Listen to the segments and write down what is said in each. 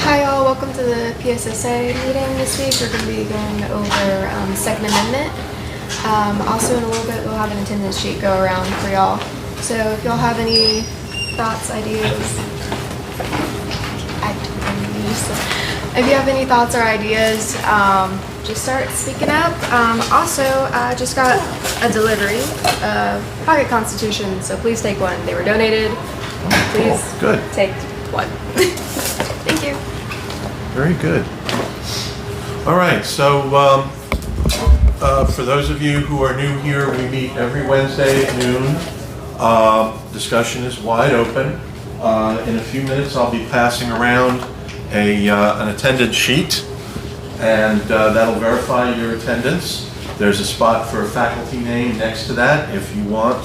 Hi all, welcome to the PSSA meeting this week. We're going to be going over Second Amendment. Also in a little bit we'll have an attendance sheet go around for y'all. So if y'all have any thoughts, ideas, if you have any thoughts or ideas, just start speaking up. Also, I just got a delivery of pocket constitutions, so please take one. They were donated. Please take one. Thank you. Very good. All right, so for those of you who are new here, we meet every Wednesday at noon. Discussion is wide open. In a few minutes, I'll be passing around an attendance sheet, and that'll verify your attendance. There's a spot for a faculty name next to that if you want.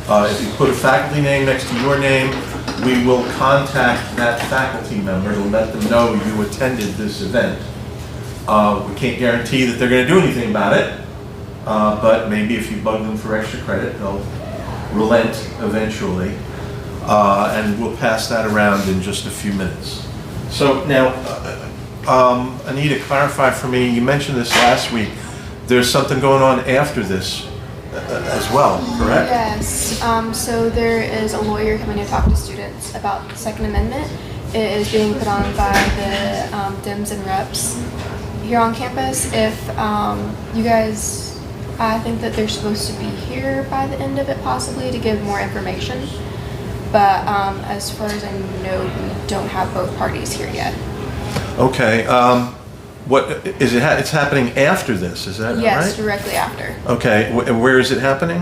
If you put a faculty name next to your name, we will contact that faculty member to let them know you attended this event. We can't guarantee that they're going to do anything about it, but maybe if you bug them for extra credit, they'll relent eventually. And we'll pass that around in just a few minutes. So now, Anita, clarify for me, you mentioned this last week, there's something going on after this as well, correct? Yes, so there is a lawyer coming to talk to students about the Second Amendment. It is being put on by the Dems and Reps here on campus. If you guys, I think that they're supposed to be here by the end of it possibly to give more information. But as far as I know, we don't have both parties here yet. Okay. What is it? It's happening after this, is that right? Yes, directly after. Okay. And where is it happening?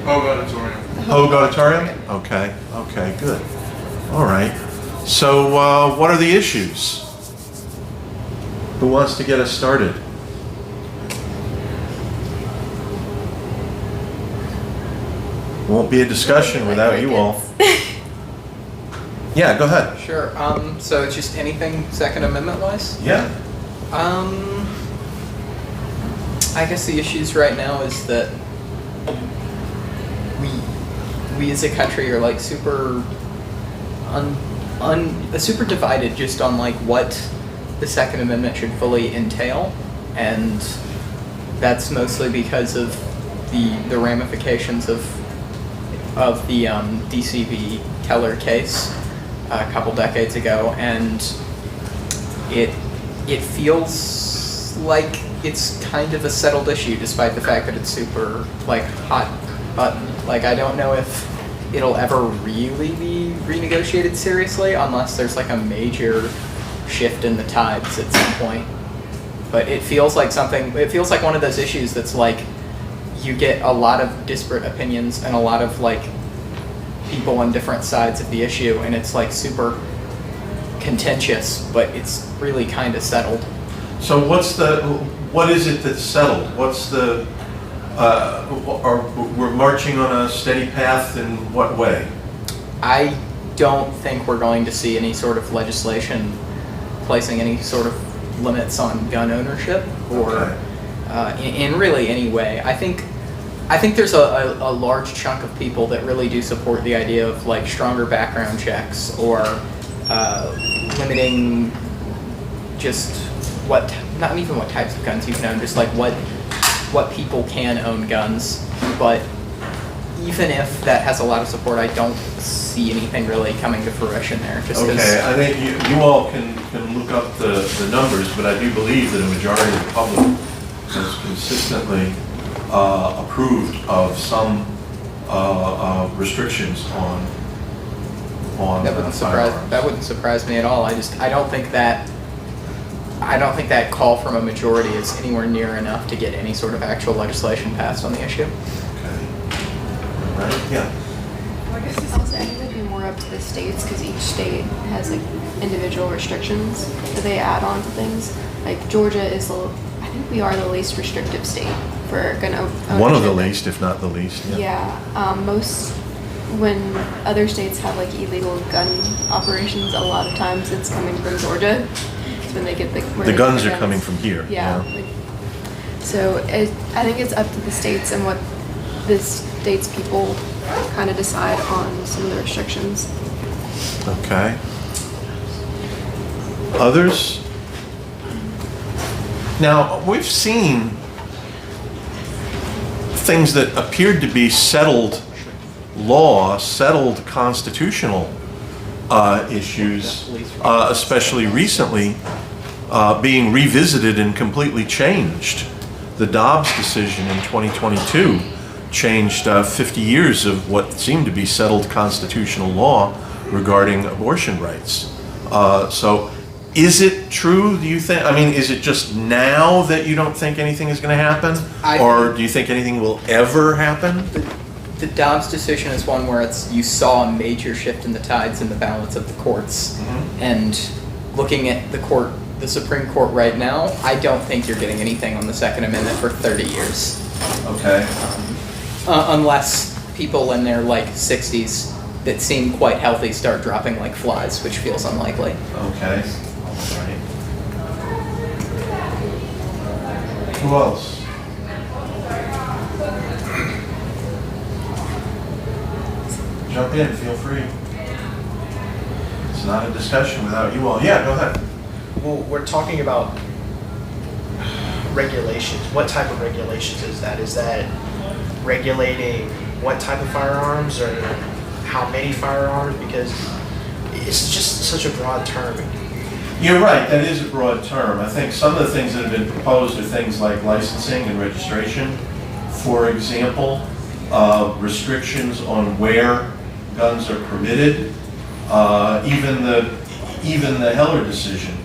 Hogue Auditorium. Hogue Auditorium? Okay. Okay, good. All right. So what are the issues? Who wants to get us started? Won't be a discussion without you all. Yeah, go ahead. Sure. So it's just anything Second Amendment wise? Yeah. I guess the issues right now is that we as a country are like super super divided just on like what the Second Amendment should fully entail, and that's mostly because of the ramifications of the DCV Keller case a couple decades ago, and it feels like it's kind of a settled issue despite the fact that it's super like hot button. Like I don't know if it'll ever really be renegotiated seriously unless there's like a major shift in the tides at some point. But it feels like one of those issues that's like you get a lot of disparate opinions and a lot of like people on different sides of the issue, and it's like super contentious, but it's really kind of settled. So what is it that's settled? What's the we're marching on a steady path in what way? I don't think we're going to see any sort of legislation placing any sort of limits on gun ownership or in really any way. I think there's a large chunk of people that really do support the idea of like stronger background checks or limiting just not even what types of guns you can own, just like what people can own guns. But even if that has a lot of support, I don't see anything really coming to fruition there. Okay, I think you all can look up the numbers, but I do believe that a majority of the public has consistently approved of some restrictions on that wouldn't surprise me at all. I don't think that call from a majority is anywhere near enough to get any sort of actual legislation passed on the issue. Okay. All right. Yeah. I guess it's also, I think it'd be more up to the states because each state has like individual restrictions that they add on to things. Like Georgia is I think we are the least restrictive state for gun ownership. One of the least, if not the least. Yeah. When other states have like illegal gun operations, a lot of times it's coming from Georgia. It's when they get the guns are coming from here. Yeah. So I think it's up to the states and what the states' people kind of decide on some of the restrictions. Okay. Others? Now, we've seen things that appeared to be settled law, settled constitutional issues, especially recently, being revisited and completely changed. The Dobbs decision in 2022 changed 50 years of what seemed to be settled constitutional law regarding abortion rights. So is it true, do you think? I mean, is it just now that you don't think anything is going to happen? Or do you think anything will ever happen? The Dobbs decision is one where you saw a major shift in the tides in the balance of the courts. And looking at the Supreme Court right now, I don't think you're getting anything on the Second Amendment for 30 years. Okay. Unless people in their 60s that seem quite healthy start dropping like flies, which feels unlikely. Okay. All right. Who else? Jump in, feel free. It's not a discussion without you all. Yeah, go ahead. Well, we're talking about regulations. What type of regulations is that? Is that regulating what type of firearms or how many firearms? Because it's just such a broad term. You're right, that is a broad term. I think some of the things that have been proposed are things like licensing and registration. For example, restrictions on where guns are permitted. Even the Heller decision.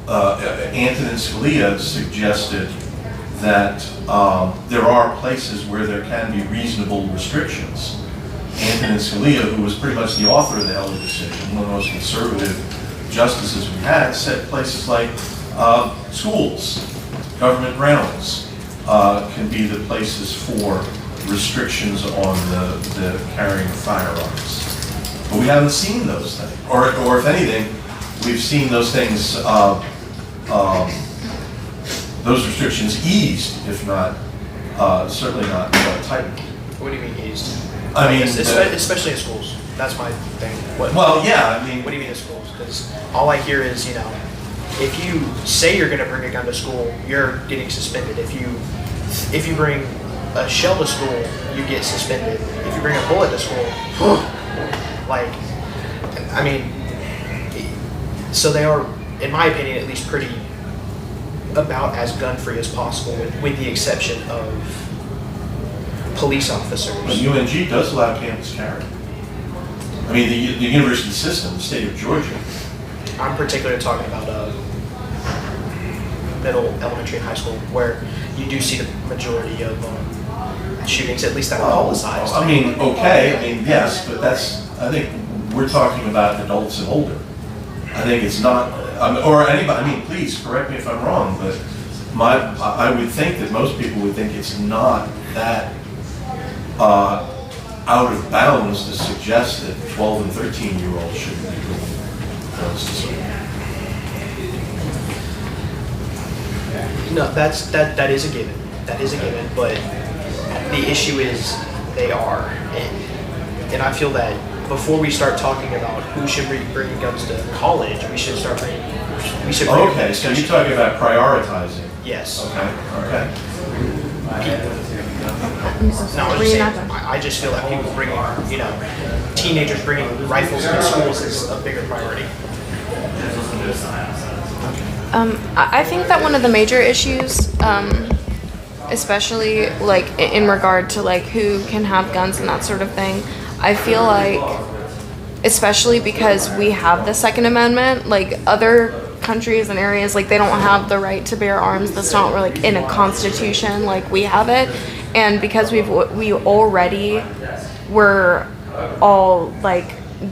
Antonin Scalia suggested that there are places where there can be reasonable restrictions. Antonin Scalia, who was pretty much the author of the Heller decision, one of the most conservative justices we had, said places like schools, government grounds can be the places for restrictions on the carrying of firearms. But we haven't seen those things, or if anything, we've seen those things, those restrictions eased, if not, certainly not tightened. What do you mean eased? I mean, especially in schools. That's my thing. Well, yeah, I mean, what do you mean in schools? Because all I hear is, if you say you're going to bring a gun to school, you're getting suspended. If you bring a shell to school, you get suspended. If you bring a bullet to school, so they are, in my opinion, at least pretty about as gun-free as possible, with the exception of police officers. But UNG does allow campus carry. I mean, the university system, the state of Georgia. I'm particularly talking about middle, elementary, and high school, where you do see the majority of shootings, at least that are publicized. I mean, okay, I mean, yes, but I think we're talking about adults and older. I think it's not, or anybody, I mean, please correct me if I'm wrong, but I would think that most people would think it's not that out of bounds to suggest that 12 and 13-year-olds shouldn't be doing guns to school. No, that is a given. That is a given, but the issue is they are, and I feel that before we start talking about who should be bringing guns to college, we should bring Okay, so you're talking about prioritizing. Yes. Okay. No, I just feel that people bringing, teenagers bringing rifles into schools is a bigger priority. I think that one of the major issues, especially in regard to who can have guns and that sort of thing, I feel like, especially because we have the Second Amendment, other countries and areas, they don't have the right to bear arms. That's not really in a constitution like we have it. And because we already were all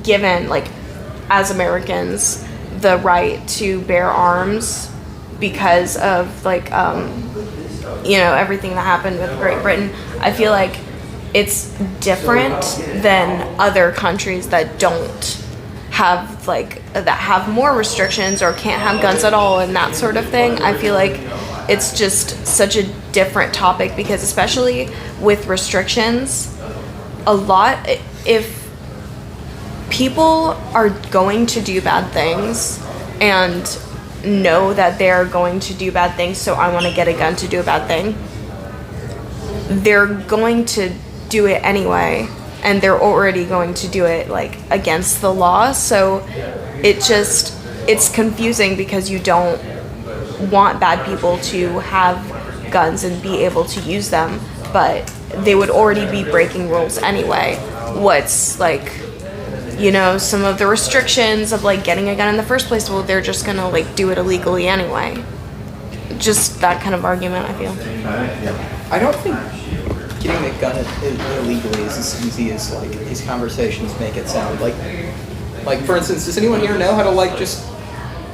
given as Americans the right to bear arms because of everything that happened with Great Britain, I feel like it's different than other countries that don't have that have more restrictions or can't have guns at all and that sort of thing. I feel like it's just such a different topic because especially with restrictions, a lot if people are going to do bad things and know that they're going to do bad things, so I want to get a gun to do a bad thing. They're going to do it anyway, and they're already going to do it like against the law. So it's confusing because you don't want bad people to have guns and be able to use them, but they would already be breaking rules anyway. What's like, some of the restrictions of like getting a gun in the first place, well, they're just gonna like do it illegally anyway. Just that kind of argument, I feel. I don't think getting a gun illegally is as easy as like these conversations make it sound. Like for instance, does anyone here know how to like just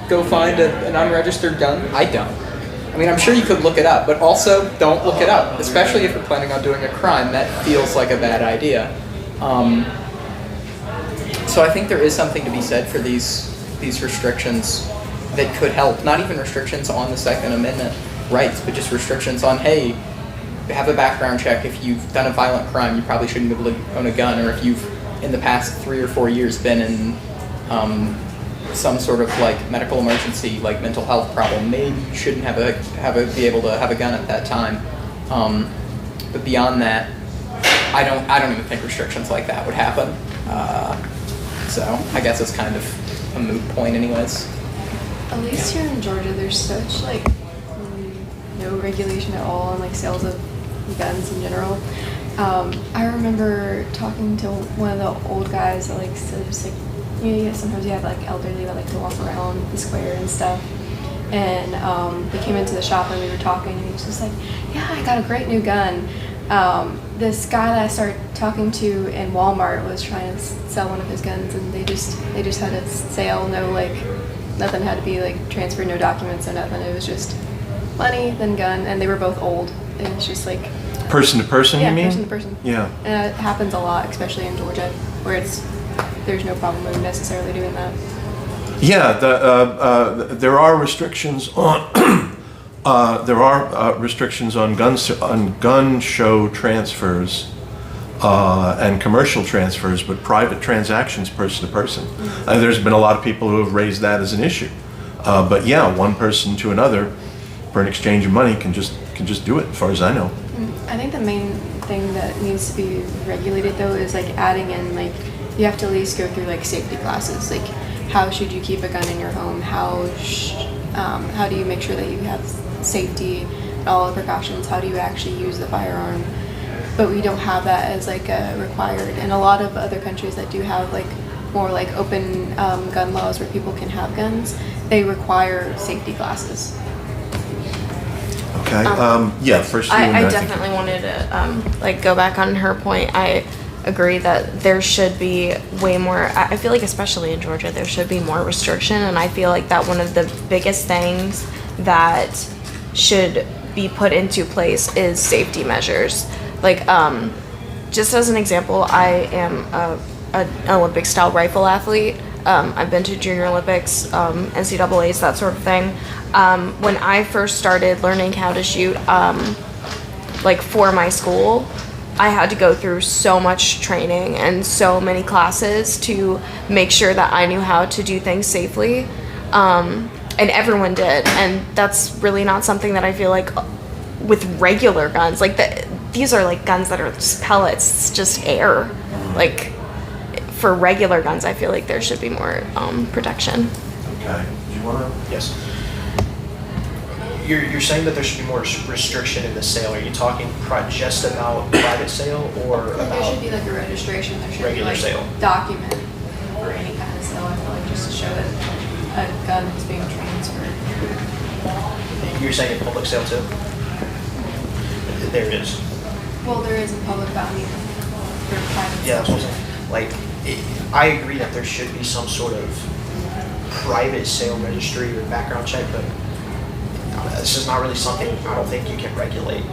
go find an unregistered gun? I don't. I mean, I'm sure you could look it up, but also don't look it up, especially if you're planning on doing a crime. That feels like a bad idea. So I think there is something to be said for these restrictions that could help. Not even restrictions on the Second Amendment rights, but just restrictions on, hey, have a background check. If you've done a violent crime, you probably shouldn't be able to own a gun. Or if you've, in the past 3 or 4 years, been in some sort of like medical emergency, like mental health problem, maybe you shouldn't be able to have a gun at that time. But beyond that, I don't even think restrictions like that would happen. So I guess it's kind of a moot point anyways. At least here in Georgia, there's such like no regulation at all on like sales of guns in general. I remember talking to one of the old guys that like still just like, sometimes you have like elderly that like to walk around the square and stuff. And they came into the shop and we were talking and he was just like, yeah, I got a great new gun. This guy that I started talking to in Walmart was trying to sell one of his guns and they just had a sale, no like, nothing had to be like transferred, no documents or nothing. It was just money, then gun, and they were both old. And it's just like... Person to person, you mean? Yeah, person to person. Yeah. And it happens a lot, especially in Georgia, where there's no problem with necessarily doing that. Yeah, there are restrictions on restrictions on gun show transfers and commercial transfers, but private transactions, person to person. There's been a lot of people who have raised that as an issue. But yeah, one person to another for an exchange of money can just do it, as far as I know. I think the main thing that needs to be regulated though is like adding in like you have to at least go through like safety classes. Like how should you keep a gun in your home? How do you make sure that you have safety and all the precautions? How do you actually use the firearm? But we don't have that as like a required. And a lot of other countries that do have like more like open gun laws where people can have guns, they require safety classes. Okay. Yeah. First, I definitely wanted to like go back on her point. I agree that there should be way more. I feel like especially in Georgia, there should be more restriction, and I feel like that one of the biggest things that should be put into place is safety measures. Like, just as an example, I am an Olympic style rifle athlete. I've been to Junior Olympics, NCAAs, that sort of thing. When I first started learning how to shoot, like for my school, I had to go through so much training and so many classes to make sure that I knew how to do things safely. And everyone did. And that's really not something that I feel like with regular guns. Like these are like guns that are just pellets, it's just air. Like for regular guns, I feel like there should be more protection. Okay. Do you want to? Yes. You're saying that there should be more restriction in the sale. Are you talking just about private sale or There about should be like a registration. There should regular be like sale? document for any kind of sale. I feel like just to show that a gun is being transferred. You're saying in public sale too? There is. Well, there is a public value for private Yeah, that's what I'm sale. saying. Like, I agree that there should be some sort of private sale registry or background check, but this is not really something I don't think you can regulate.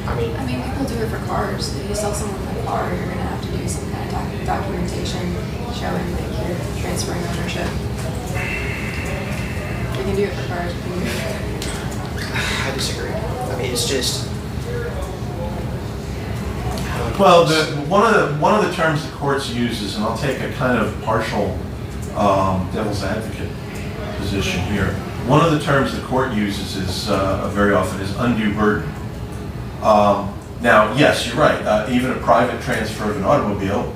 I mean, People do it for cars. If you sell someone a car, you're going to have to do some kind of documentation showing that you're transferring ownership. We can do it for cars. We can do it. I disagree. I mean, it's just, I don't Well, one of the terms the courts uses, and I'll take a kind of partial devil's advocate position here. One of the terms the court uses is very often is undue burden. Now, yes, you're right. Even a private transfer of an automobile,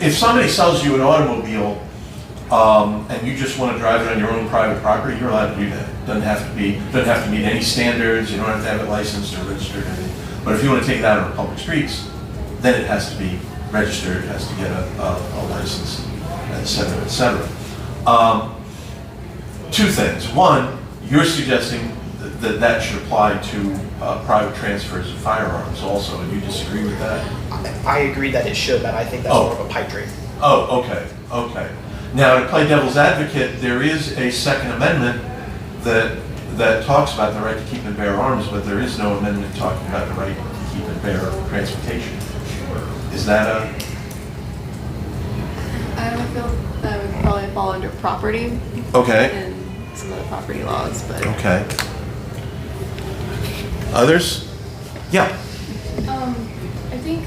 if somebody sells you an automobile and you just want to drive it on your own private property, you're allowed to do that. Doesn't have to meet any standards. You don't have to have it licensed or registered. But if you want to take it out on public streets, then it has to be registered. It has to get a license, et cetera, et cetera. Two things. One, you're suggesting that should apply to private transfers of firearms also, and you disagree with that? I agree that it should, but I think that's more of a pipe dream. Oh, okay. Now, to play devil's advocate, there is a Second Amendment that talks about the right to keep and bear arms, but there is no amendment talking about the right to keep and bear transportation. Is that a... I don't feel that would probably fall under property. Okay. And some of the property laws, but. Okay. Others? Yeah. I think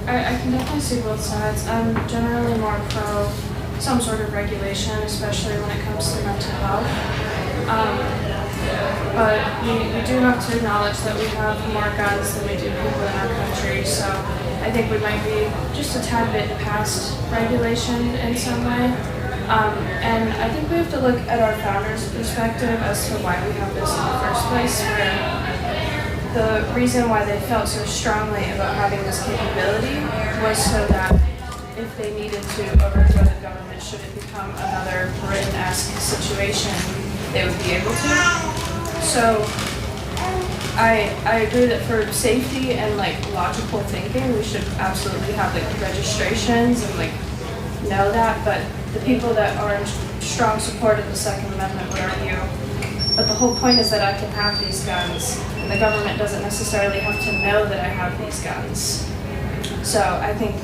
I can definitely see both sides. I'm generally more pro some sort of regulation, especially when it comes to mental health. But we do have to acknowledge that we have more guns than we do people in our country, so I think we might be just a tad bit past regulation in some way. And I think we have to look at our founders' perspective as to why we have this in the first place, where the reason why they felt so strongly about having this capability was so that if they needed to overthrow the government, should it become another Britain-esque situation, they would be able to. So I agree that for safety and like logical thinking, we should absolutely have like registrations and like know that, but the people that are in strong support of the Second Amendment would argue, but the whole point is that I can have these guns, and the government doesn't necessarily have to know that I have these guns. So I think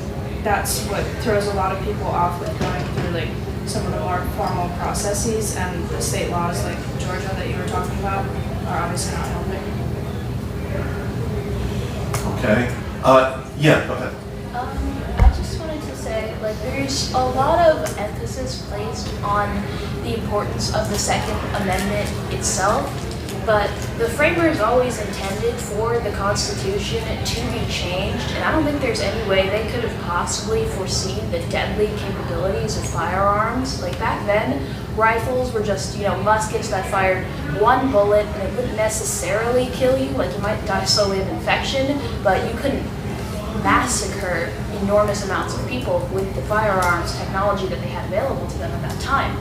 that's what throws a lot of people off with going through like some of the more formal processes, and the state laws like Georgia that you were talking about are obviously not helping. Okay. Yeah, go ahead. I just wanted to say, like, there's a lot of emphasis placed on the importance of the Second Amendment itself, but the framers always intended for the Constitution to be changed, and I don't think there's any way they could have possibly foreseen the deadly capabilities of firearms. Like, back then, rifles were just, muskets that fired one bullet, and it wouldn't necessarily kill you. Like, you might die slowly of infection, but you couldn't massacre enormous amounts of people with the firearms technology that they had available to them at that time.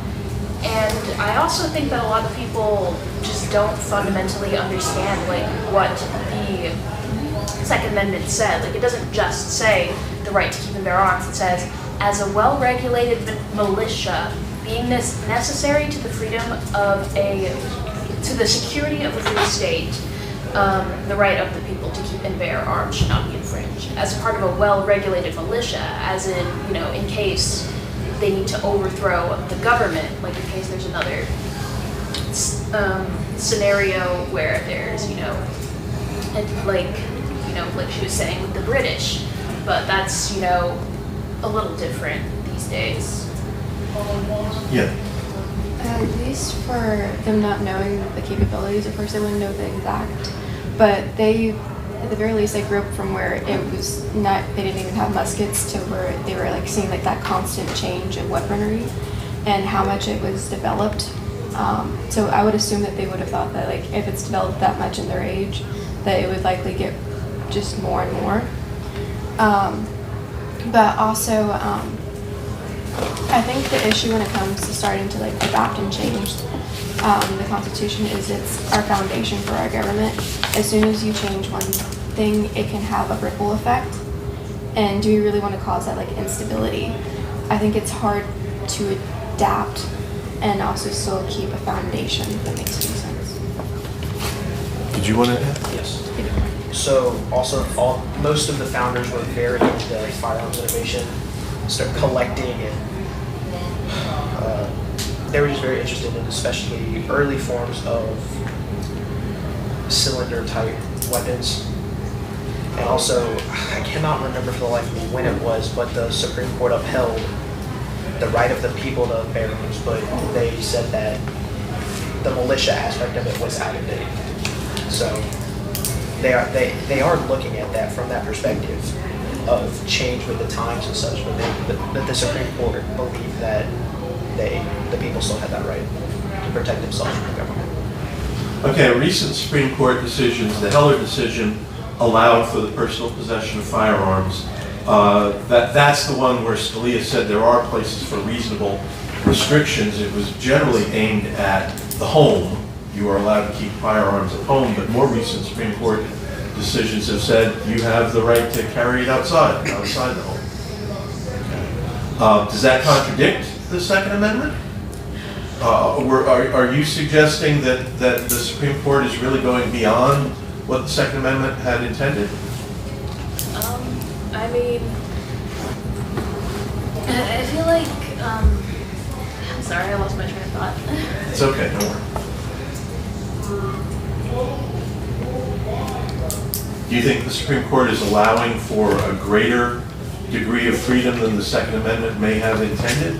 And I also think that a lot of people just don't fundamentally understand like what the Second Amendment said. Like, it doesn't just say the right to keep and bear arms. It says, as a well-regulated militia, being necessary to the freedom of to the security of a free state, the right of the people to keep and bear arms should not be infringed. As a part of a well-regulated militia, as in, in case they need to overthrow the government, like in case there's another scenario where there's, like she was saying with the British, but that's, a little different these days. Yeah. At least for them not knowing the capabilities, of course they wouldn't know the exact, but they, at the very least, they grew up from where it was not, they didn't even have muskets to where they were like seeing like that constant change of weaponry and how much it was developed. So I would assume that they would have thought that like if it's developed that much in their age, that it would likely get just more and more. But also, I think the issue when it comes to starting to like adapt and change the Constitution is it's our foundation for our government. As soon as you change one thing, it can have a ripple effect. And do we really want to cause that like instability? I think it's hard to adapt and also still keep a foundation, if that makes any sense. Did you want to add? Yes. So also, most of the founders were very into firearms innovation, start collecting, and they were just very interested in especially early forms of cylinder type weapons. And also, I cannot remember for the life of me when it was, but the Supreme Court upheld the right of the people to bear arms, but they said that the militia aspect of it was out of date. So they are looking at that from that perspective of change with the times and such, but the Supreme Court believed that the people still had that right to protect themselves from the government. Okay, recent Supreme Court decisions, the Heller decision allowed for the personal possession of firearms. That's the one where Scalia said there are places for reasonable restrictions. It was generally aimed at the home. You are allowed to keep firearms at home, but more recent Supreme Court decisions have said you have the right to carry it outside the home. Okay. Does that contradict the Second Amendment? Are you suggesting that the Supreme Court is really going beyond what the Second Amendment had intended? I mean, I feel like, I'm sorry, I lost my train of thought. It's okay, don't worry. Do you think the Supreme Court is allowing for a greater degree of freedom than the Second Amendment may have intended?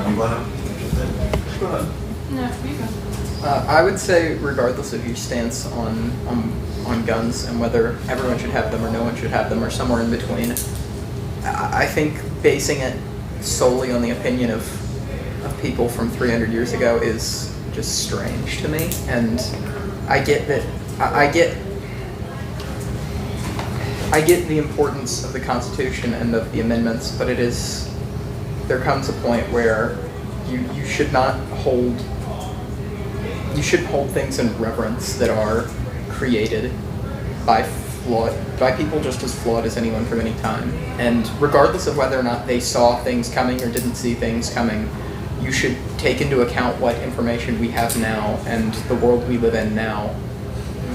You want to? Go ahead. No, you go. I would say, regardless of your stance on guns and whether everyone should have them or no one should have them or somewhere in between, I think basing it solely on the opinion of people from 300 years ago is just strange to me. And I get that. I get the importance of the Constitution and of the amendments, but there comes a point where you should hold things in reverence that are created by people just as flawed as anyone from any time. And regardless of whether or not they saw things coming or didn't see things coming, you should take into account what information we have now and the world we live in now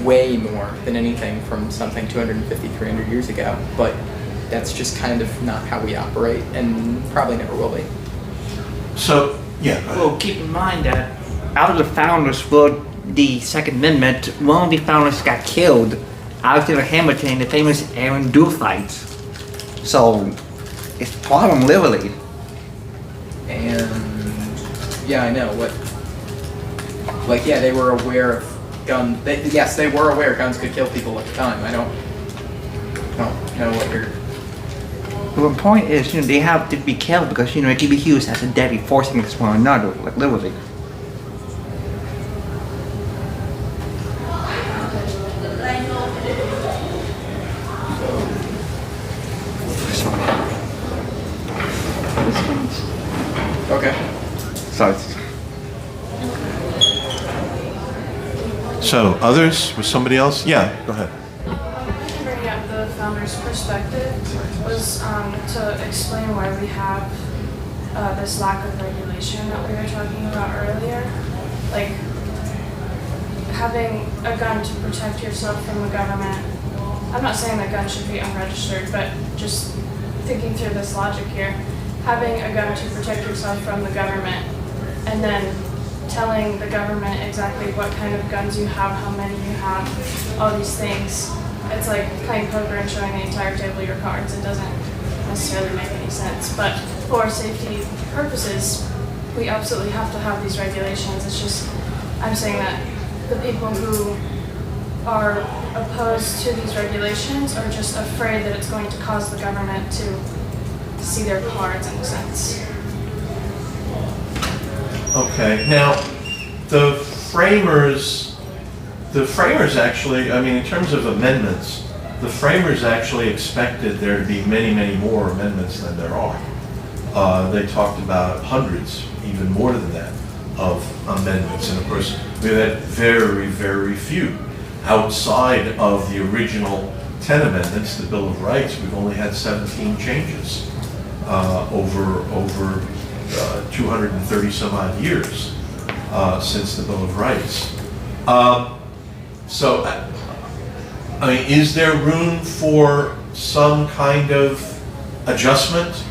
way more than anything from something 250, 300 years ago. But that's just kind of not how we operate and probably never will be. So, yeah. Well, keep in mind that out of the founders for the Second Amendment, one of the founders got killed, Alexander Hamilton, in the famous Aaron Duel fight. So, it's a problem, literally. And yeah, I know they were aware of guns. Yes, they were aware guns could kill people at the time. I don't know what you're. Well, the point is, they have to be careful because, it can be used as a deadly force against one another, like literally. Okay. So, others? Was somebody else? Yeah, go ahead. Bringing up the founder's perspective was to explain why we have this lack of regulation that we were talking about earlier. Like, having a gun to protect yourself from the government. I'm not saying that guns should be unregistered, but just thinking through this logic here. Having a gun to protect yourself from the government and then telling the government exactly what kind of guns you have, how many you have, all these things. It's like playing poker and showing the entire table of your cards. It doesn't necessarily make any sense. But for safety purposes, we absolutely have to have these regulations. It's just, I'm saying that the people who are opposed to these regulations are just afraid that it's going to cause the government to see their cards in a sense. Okay, now, the framers actually, in terms of amendments, the framers actually expected there to be many, many more amendments than there are. They talked about hundreds, even more than that, of amendments. And of course, we've had very, very few. Outside of the original 10 amendments, the Bill of Rights, we've only had 17 changes over 230 some odd years since the Bill of Rights. Is there room for some kind of adjustment?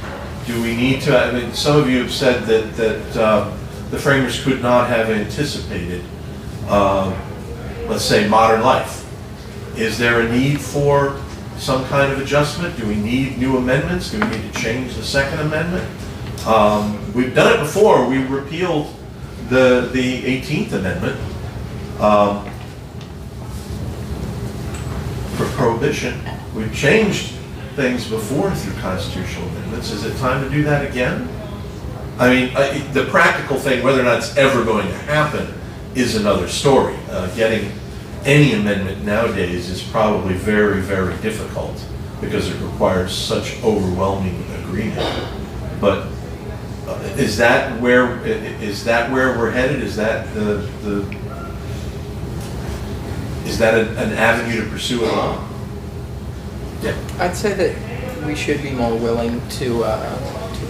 Do we need to, some of you have said that the framers could not have anticipated, let's say, modern life. Is there a need for some kind of adjustment? Do we need new amendments? Do we need to change the Second Amendment? We've done it before. We repealed the 18th Amendment for prohibition. We've changed things before through constitutional amendments. Is it time to do that again? I mean, the practical thing, whether or not it's ever going to happen, is another story. Getting any amendment nowadays is probably very, very difficult because it requires such overwhelming agreement. But is that where we're headed? Is that is that an avenue to pursue at all? Yeah. I'd say that we should be more willing to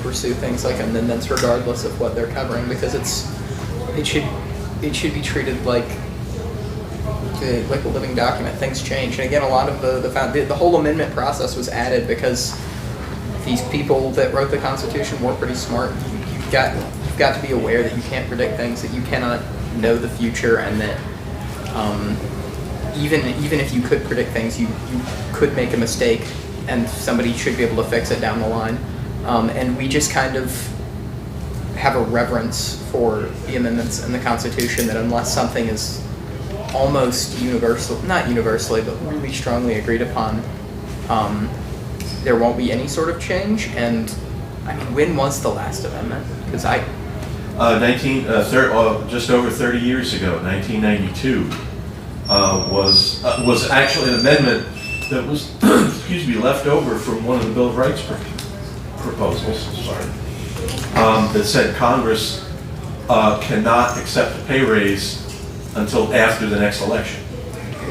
pursue things like amendments, regardless of what they're covering, because it should be treated like a living document. Things change, and again, a lot of the whole amendment process was added because these people that wrote the Constitution were pretty smart. You've got to be aware that you can't predict things, that you cannot know the future, and that even if you could predict things, you could make a mistake, and somebody should be able to fix it down the line. And we just kind of have a reverence for the amendments in the Constitution that unless something is almost universal, not universally, but really strongly agreed upon, there won't be any sort of change. And I mean, when was the last amendment? Because just over 30 years ago, 1992, was actually an amendment that was, excuse me, left over from one of the Bill of Rights proposals. Sorry, that said Congress cannot accept a pay raise until after the next election.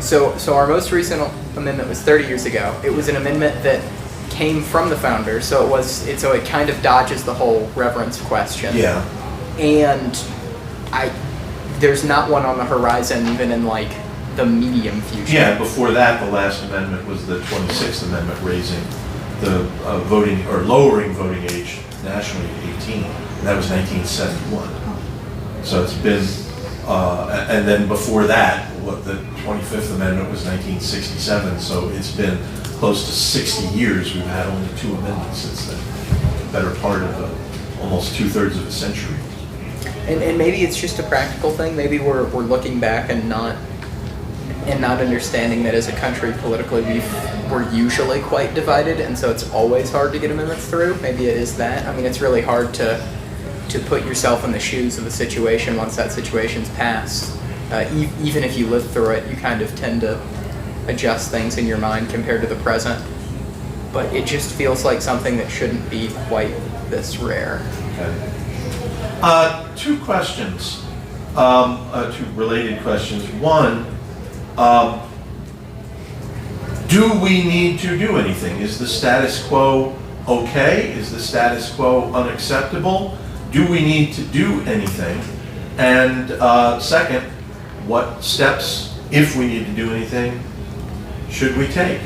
So our most recent amendment was 30 years ago. It was an amendment that came from the founders, so it kind of dodges the whole reverence question. Yeah. And there's not one on the horizon even in like the medium future. Yeah, before that, the last amendment was the 26th Amendment, raising the voting or lowering voting age nationally to 18. And that was 1971. So it's been, and then before that, the 25th Amendment was 1967. So it's been close to 60 years. We've had only 2 amendments since then. The better part of almost 2/3 of a century. And maybe it's just a practical thing. Maybe we're looking back and not understanding that as a country politically we're usually quite divided, and so it's always hard to get amendments through. Maybe it is that. I mean, it's really hard to put yourself in the shoes of a situation once that situation's passed. Even if you live through it, you kind of tend to adjust things in your mind compared to the present. But it just feels like something that shouldn't be quite this rare. Okay. 2 questions, 2 related questions. One, do we need to do anything? Is the status quo okay? Is the status quo unacceptable? Do we need to do anything? And second, what steps, if we need to do anything, should we take?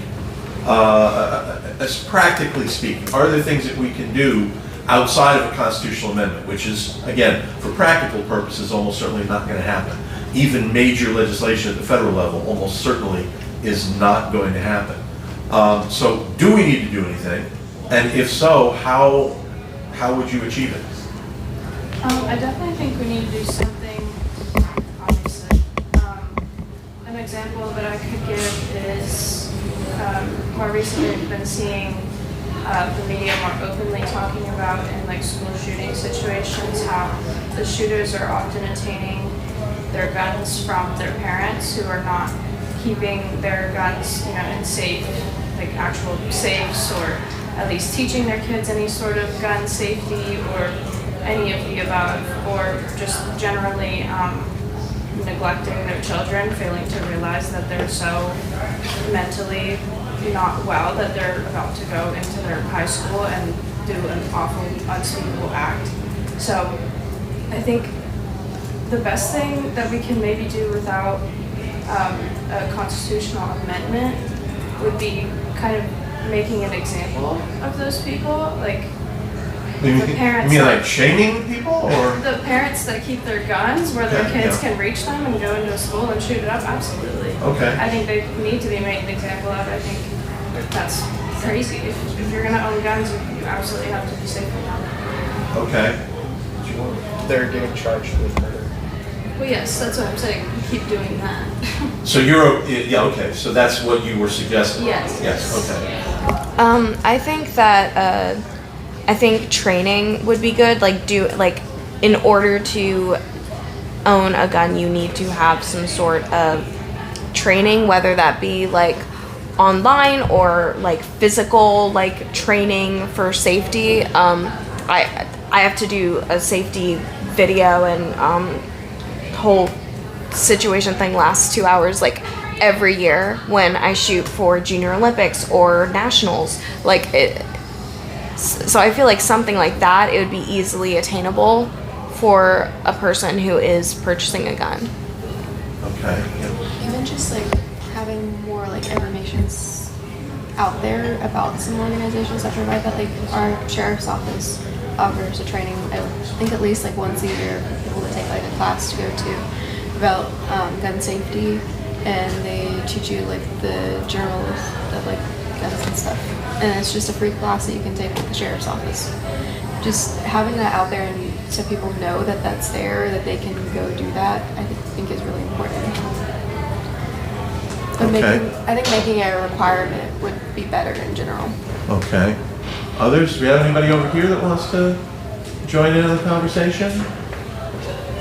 As practically speaking, are there things that we can do outside of a constitutional amendment, which is, again, for practical purposes, almost certainly not going to happen. Even major legislation at the federal level almost certainly is not going to happen. So do we need to do anything? And if so, how would you achieve it? I definitely think we need to do something, obviously. An example that I could give is more recently we've been seeing the media more openly talking about in like school shooting situations how the shooters are often obtaining their guns from their parents who are not keeping their guns, in safe, like actual safes, or at least teaching their kids any sort of gun safety or any of the above, or just generally neglecting their children, failing to realize that they're so mentally not well that they're about to go into their high school and do an awful, unspeakable act. So I think the best thing that we can maybe do without a constitutional amendment would be kind of making an example of those people, like the parents. You mean like shaming people, or the parents that keep their guns where their Yeah, kids yeah. can reach them and go into a school and shoot it up, absolutely. Okay. I think they need to be made an example of. I think that's crazy. If you're gonna own guns, you absolutely have to be safe with them. Okay. They're getting charged with murder. Well, yes, that's what I'm saying. Keep doing that. So yeah, okay, so that's what you were suggesting? Yes. Yes, okay. I think that I think training would be good. Like in order to own a gun, you need to have some sort of training, whether that be like online or like physical like training for safety. I have to do a safety video, and whole situation thing lasts 2 hours like every year when I shoot for Junior Olympics or Nationals. Like it, so I feel like something like that, it would be easily attainable for a person who is purchasing a gun. Okay. Yeah. Even just like having more like informations out there about some organizations that provide that, like our sheriff's office offers a training, I think at least like once a year for people to take like a class to go to about gun safety, and they teach you like the general of like guns and stuff, and it's just a free class that you can take with the sheriff's office. Just having that out there and so people know that that's there, that they can go do that, I think is really important. But Okay. I think making it a requirement would be better in general. Okay. Others? Do we have anybody over here that wants to join in on the conversation?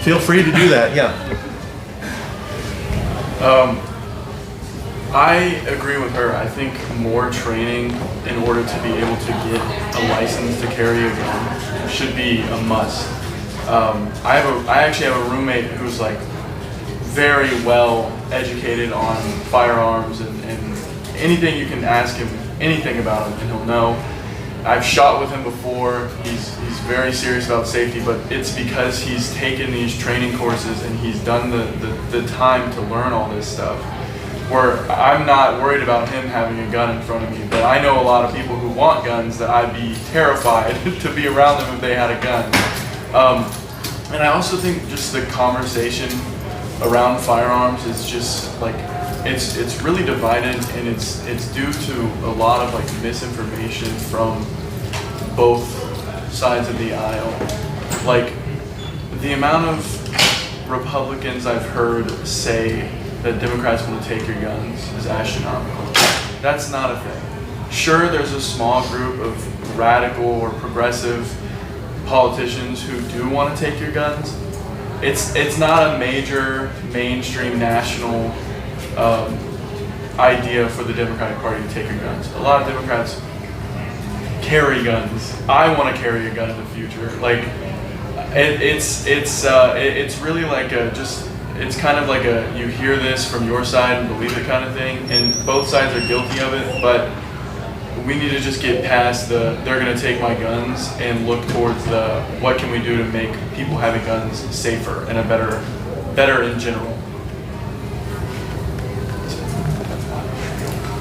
Feel free to do that, yeah. I agree with her. I think more training in order to be able to get a license to carry a gun should be a must. I actually have a roommate who's like very well educated on firearms and anything you can ask him anything about him and he'll know. I've shot with him before. He's very serious about safety, but it's because he's taken these training courses and he's done the time to learn all this stuff. Where I'm not worried about him having a gun in front of me, but I know a lot of people who want guns that I'd be terrified to be around them if they had a gun. And I also think just the conversation around firearms is just like it's really divided, and it's due to a lot of like misinformation from both sides of the aisle. Like the amount of Republicans I've heard say that Democrats want to take your guns is astronomical. That's not a thing. Sure, there's a small group of radical or progressive politicians who do want to take your guns. It's not a major mainstream national idea for the Democratic Party to take your guns. A lot of Democrats carry guns. I want to carry a gun in the future. Like it's really like it's kind of like you hear this from your side and believe it kind of thing, and both sides are guilty of it, but we need to just get past they're going to take my guns and look towards what can we do to make people having guns safer and a better in general.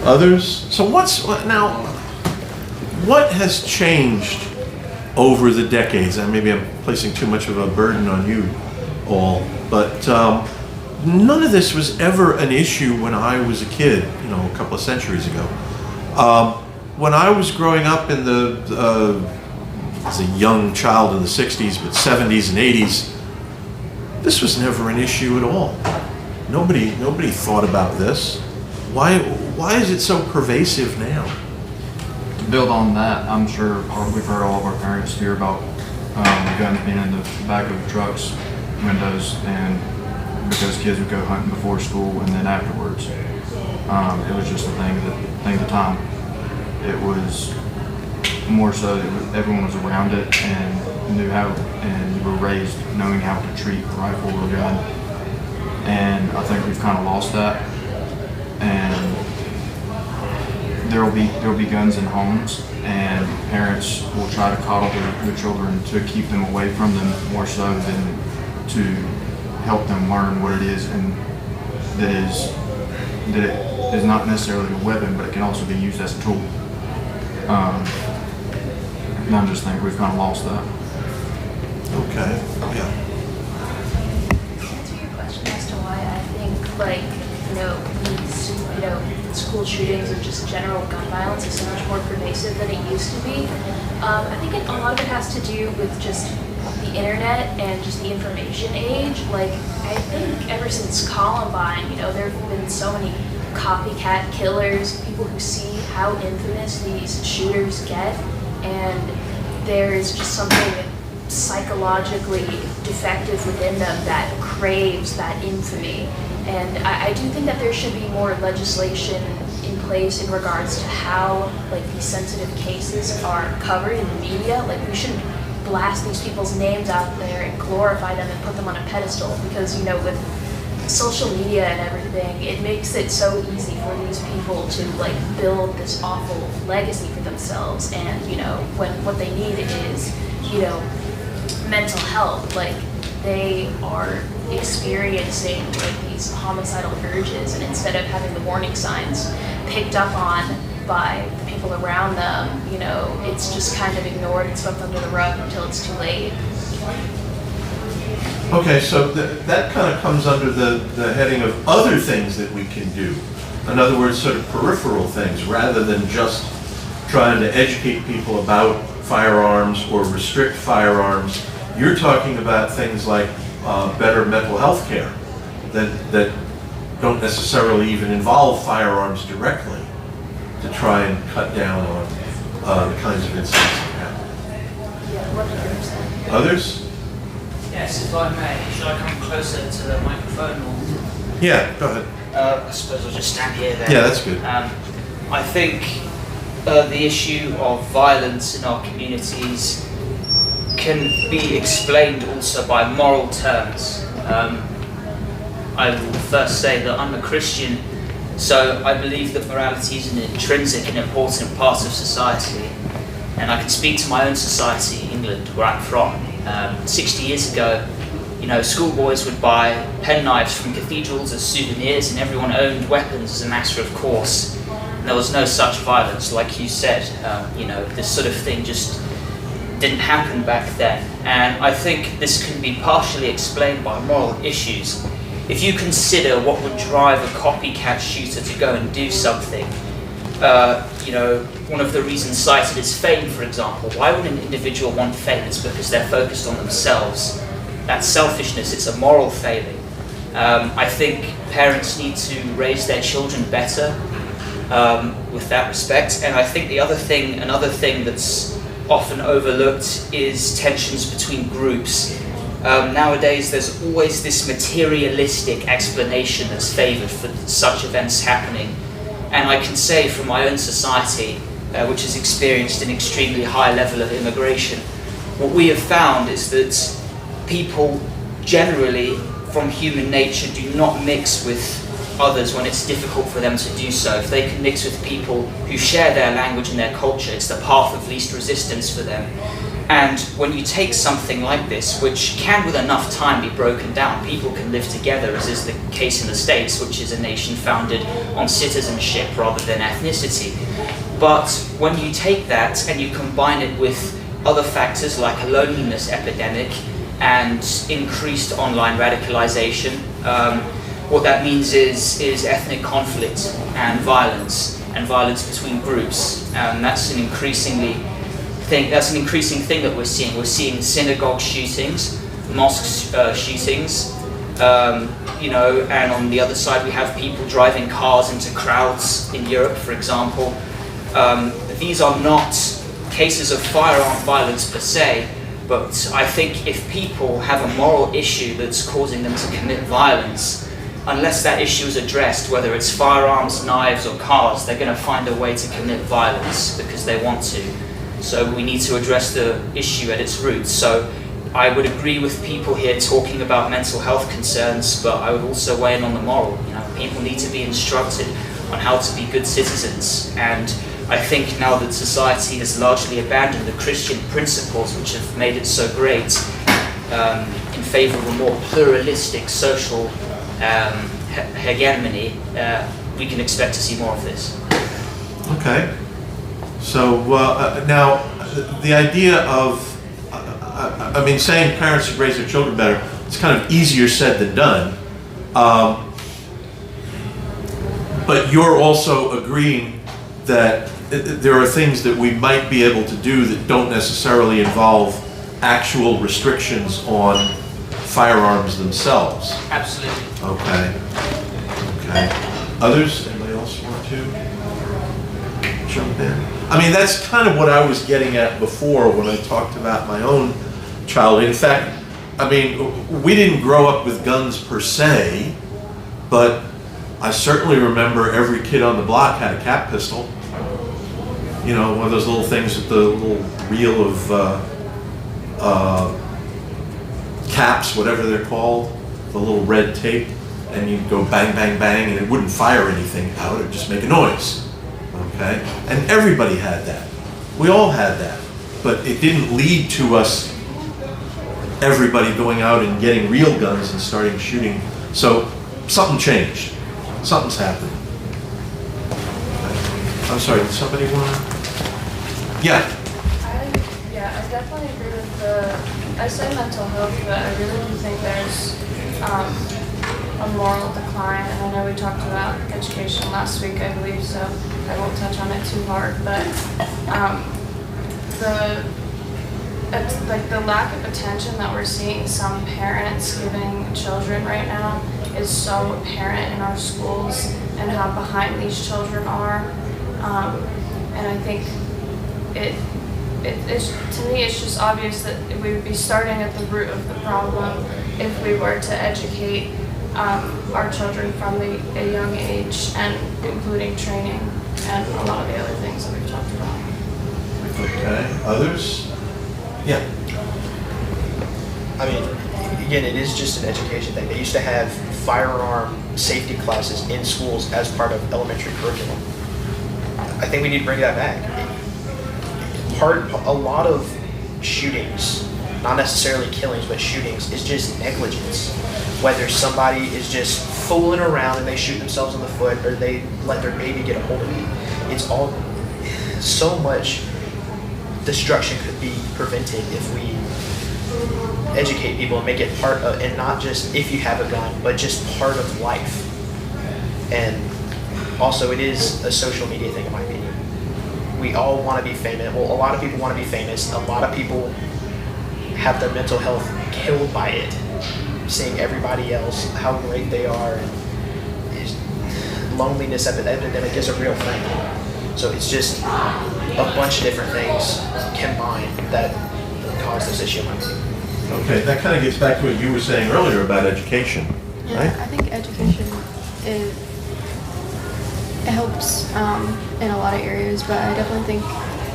Others? So what has changed over the decades? And maybe I'm placing too much of a burden on you all, but none of this was ever an issue when I was a kid, a couple of centuries ago. When I was growing up in as a young child in the 60s, but 70s and 80s, this was never an issue at all. Nobody thought about this. Why is it so pervasive now? To build on that, I'm sure we've heard all of our parents hear about guns being in the back of trucks, windows, and because kids would go hunting before school and then afterwards. It was just a thing at the time. It was more so that everyone was around it and knew how, and you were raised knowing how to treat a rifle or gun. And I think we've kind of lost that. And there will be guns in homes, and parents will try to coddle their children to keep them away from them more so than to help them learn what it is, and that it is not necessarily a weapon, but it can also be used as a tool. And I just think we've kind of lost that. Okay, yeah. school shootings and just general gun violence is so much more pervasive than it used to be. I think a lot of it has to do with just the internet and just the information age. Like, I think ever since Columbine, you know, there have been so many copycat killers, people who see how infamous these shooters get, and there is just something psychologically defective within them that craves that infamy. And I do think that there should be more legislation in place in regards to how like these sensitive cases are covered in the media. Like, we shouldn't blast these people's names out there and glorify them and put them on a pedestal, because, you know, with social media and everything, it makes it so easy for these people to like build this awful legacy for themselves. And, you know, when what they need is, you know, mental health, like they are experiencing like these homicidal urges, and instead of having the warning signs picked up on by the people around them, you know, it's just kind of ignored and swept under the rug until it's too late. Okay, so that kind of comes under the heading of other things that we can do. In other words, sort of peripheral things, rather than just trying to educate people about firearms or restrict firearms. You're talking about things like better mental health care that don't necessarily even involve firearms directly, to try and cut down on the kinds of incidents that happen. Yeah, 100%. Others? Yes, if I may, should I come closer to the microphone? Or? Yeah, go ahead. I suppose I'll just stand here then. Yeah, that's good. I think the issue of violence in our communities can be explained also by moral terms. I will first say that I'm a Christian, so I believe that morality is an intrinsic and important part of society. And I can speak to my own society, England, where I'm from. 60 years ago, you know, schoolboys would buy penknives from cathedrals as souvenirs, and everyone owned weapons as a matter of course. And there was no such violence, like you said. You know, this sort of thing just didn't happen back then. And I think this can be partially explained by moral issues. If you consider what would drive a copycat shooter to go and do something, you know, one of the reasons cited is fame, for example. Why would an individual want fame? It's because they're focused on themselves. That's selfishness. It's a moral failing. I think parents need to raise their children better with that respect. And I think another thing that's often overlooked is tensions between groups. Nowadays, there's always this materialistic explanation that's favoured for such events happening. And I can say from my own society, which has experienced an extremely high level of immigration, what we have found is that people generally, from human nature, do not mix with others when it's difficult for them to do so. If they can mix with people who share their language and their culture, it's the path of least resistance for them. And when you take something like this, which can with enough time be broken down, people can live together, as is the case in the States, which is a nation founded on citizenship rather than ethnicity. But when you take that and you combine it with other factors like a loneliness epidemic and increased online radicalization, what that means is ethnic conflict and violence between groups. And that's an increasing thing that we're seeing. We're seeing synagogue shootings, mosque shootings, you know, and on the other side we have people driving cars into crowds in Europe, for example. These are not cases of firearm violence per se, but I think if people have a moral issue that's causing them to commit violence, unless that issue is addressed, whether it's firearms, knives, or cars, they're going to find a way to commit violence because they want to. So we need to address the issue at its roots. So I would agree with people here talking about mental health concerns, but I would also weigh in on the moral. You know, people need to be instructed on how to be good citizens. And I think now that society has largely abandoned the Christian principles which have made it so great in favor of a more pluralistic social hegemony, we can expect to see more of this. Okay. So now, the idea of, I mean, saying parents should raise their children better, it's kind of easier said than done. But you're also agreeing that there are things that we might be able to do that don't necessarily involve actual restrictions on firearms themselves. Absolutely. Okay. Okay. Others? Anybody else want to jump in? I mean, that's kind of what I was getting at before when I talked about my own childhood. In fact, I mean, we didn't grow up with guns per se, but I certainly remember every kid on the block had a cap pistol. You know, one of those little things with the little reel of caps, whatever they're called, the little red tape, and you'd go bang, bang, bang, and it wouldn't fire anything out, it would just make a noise, okay? And everybody had that. We all had that. But it didn't lead to us, everybody going out and getting real guns and starting shooting. So something changed. Something's happened. Okay. I'm sorry, did somebody want to? Yeah. I definitely agree with I say mental health, but I really do think there's a moral decline. And I know we talked about education last week, I believe, so I won't touch on it too hard. But the lack of attention that we're seeing some parents giving children right now is so apparent in our schools and how behind these children are. And I think it's, to me, it's just obvious that we would be starting at the root of the problem if we were to educate our children from a young age, and including training and a lot of the other things that we've talked about. Okay, others? Yeah. I mean, again, it is just an education thing. They used to have firearm safety classes in schools as part of elementary curriculum. I think we need to bring that back. A lot of shootings, not necessarily killings, but shootings, is just negligence. Whether somebody is just fooling around and they shoot themselves in the foot, or they let their baby get a hold of it. It's all, so much destruction could be prevented if we educate people and make it part of, and not just if you have a gun, but just part of life. And also, it is a social media thing, in my opinion. We all want to be famous. Well, a lot of people want to be famous. A lot of people have their mental health killed by it. Seeing everybody else, how great they are, and loneliness epidemic is a real thing. So it's just a bunch of different things combined that cause this issue, in my opinion. Okay, that kind of gets back to what you were saying earlier about education, Yeah, right? I think education it helps in a lot of areas, but I definitely think,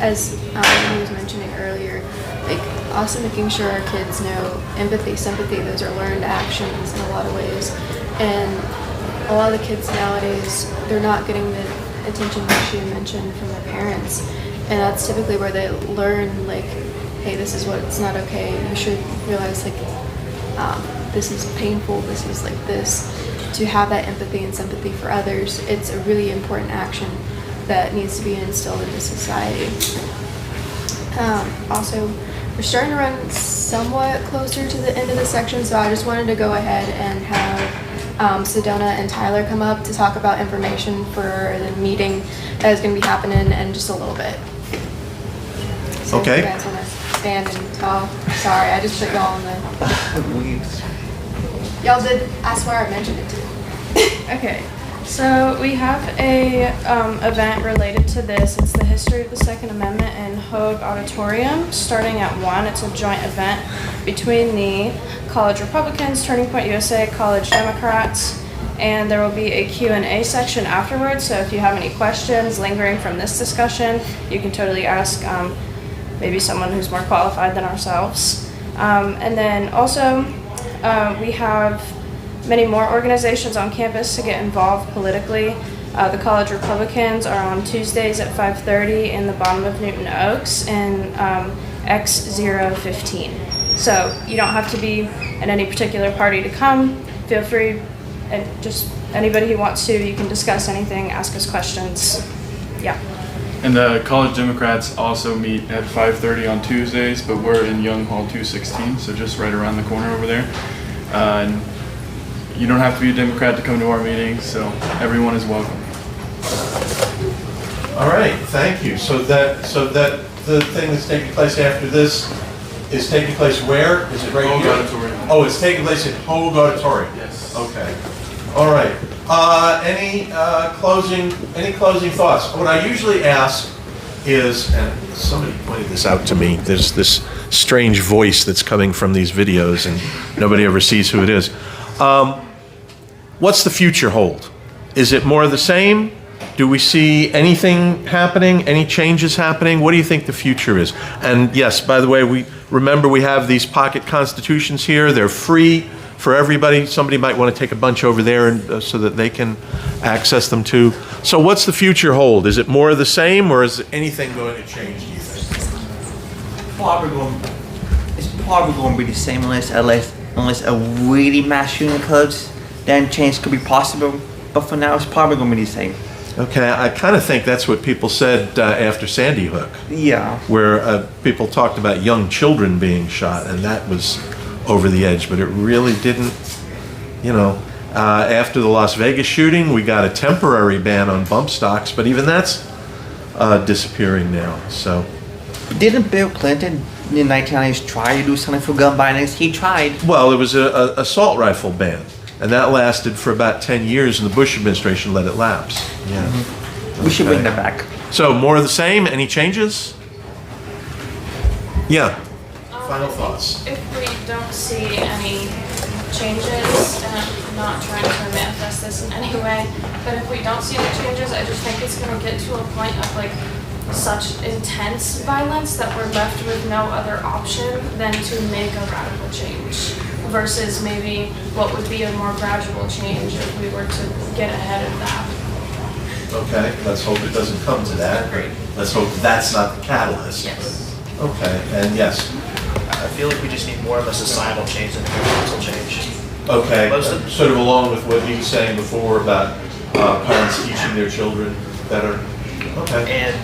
as he was mentioning earlier, like also making sure our kids know empathy, sympathy, those are learned actions in a lot of ways. And a lot of the kids nowadays, they're not getting the attention that you mentioned from their parents. And that's typically where they learn, like, hey, this is it's not okay. You should realize, like, this is painful, this is like this. To have that empathy and sympathy for others, it's a really important action that needs to be instilled into society. Also, we're starting to run somewhat closer to the end of the section, so I just wanted to go ahead and have Sedona and Tyler come up to talk about information for the meeting that is going to be happening in just a little bit. So Okay. if you guys want to stand and talk. Sorry, I just put y'all on the... Y'all did, I swear I mentioned it too. Okay, so we have a event related to this. It's the history of the Second Amendment in Hoag Auditorium, starting at 1. It's a joint event between the College Republicans, Turning Point USA, College Democrats, and there will be a Q&A section afterwards. So if you have any questions lingering from this discussion, you can totally ask maybe someone who's more qualified than ourselves. And then also, we have many more organizations on campus to get involved politically. The College Republicans are on Tuesdays at 5:30 in the bottom of Newton Oaks in X015. So you don't have to be in any particular party to come. Feel free, and just anybody who wants to, you can discuss anything, ask us questions. Yeah. And the College Democrats also meet at 5:30 on Tuesdays, but we're in Young Hall 216, so just right around the corner over there. And you don't have to be a Democrat to come to our meetings, so everyone is welcome. All right, thank you. So that the thing that's taking place after this is taking place where? Is it right Hogue here? Auditorium. Oh, it's taking place at Hogue Auditorium. Yes. Okay. All right. Any closing thoughts? What I usually ask is, and somebody pointed this out to me, there's this strange voice that's coming from these videos and nobody ever sees who it is. What's the future hold? Is it more of the same? Do we see anything happening, any changes happening? What do you think the future is? And yes, by the way, we have these pocket constitutions here. They're free for everybody. Somebody might want to take a bunch over there and, so that they can access them too. So what's the future hold? Is it more of the same, or is anything going to change, do you think? It's probably going to be the same unless a really mass shooting occurs. Then change could be possible. But for now, it's probably going to be the same. Okay, I kind of think that's what people said after Sandy Hook. Yeah. Where people talked about young children being shot, and that was over the edge, but it really didn't, after the Las Vegas shooting, we got a temporary ban on bump stocks, but even that's disappearing now, so. Didn't Bill Clinton in the 1990s try to do something for gun violence? He tried. Well, it was an assault rifle ban, and that lasted for about 10 years, and the Bush administration let it lapse. Yeah. We should bring that back. So, more of the same? Any changes? Yeah. Final thoughts. If we don't see any changes, and I'm not trying to manifest this in any way, but if we don't see any changes, I just think it's going to get to a point of like such intense violence that we're left with no other option than to make a radical change versus maybe what would be a more gradual change if we were to get ahead of that. Okay, let's hope it doesn't come to that. Agreed. Let's hope that's not the catalyst. Yes. Okay, and yes. I feel like we just need more of a societal change than a governmental change. Okay, Most of- sort of along with what you were saying before about parents teaching their children better. Okay. And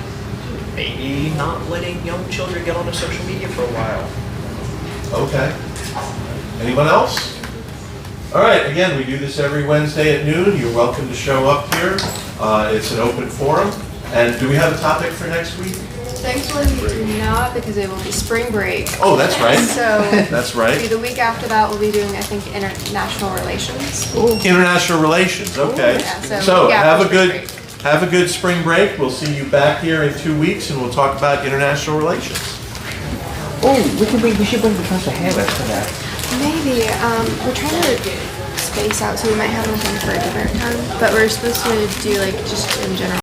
maybe not letting young children get onto social media for a while. Okay. Anyone else? All right, again, we do this every Wednesday at noon. You're welcome to show up here. It's an open forum. And do we have a topic for next week? Thankfully, we do not, because it will be spring break. Oh, that's right. So That's right. the week after that, we'll be doing, I think, international relations. International relations, okay. Yeah, So yeah, have a spring good break. have a good spring break. We'll see you back here in 2 weeks, and we'll talk about international relations. Oh, we should bring Professor Harris for that. Maybe. We're trying to space out, so we might have one for a different time. But we're supposed to do like just in general.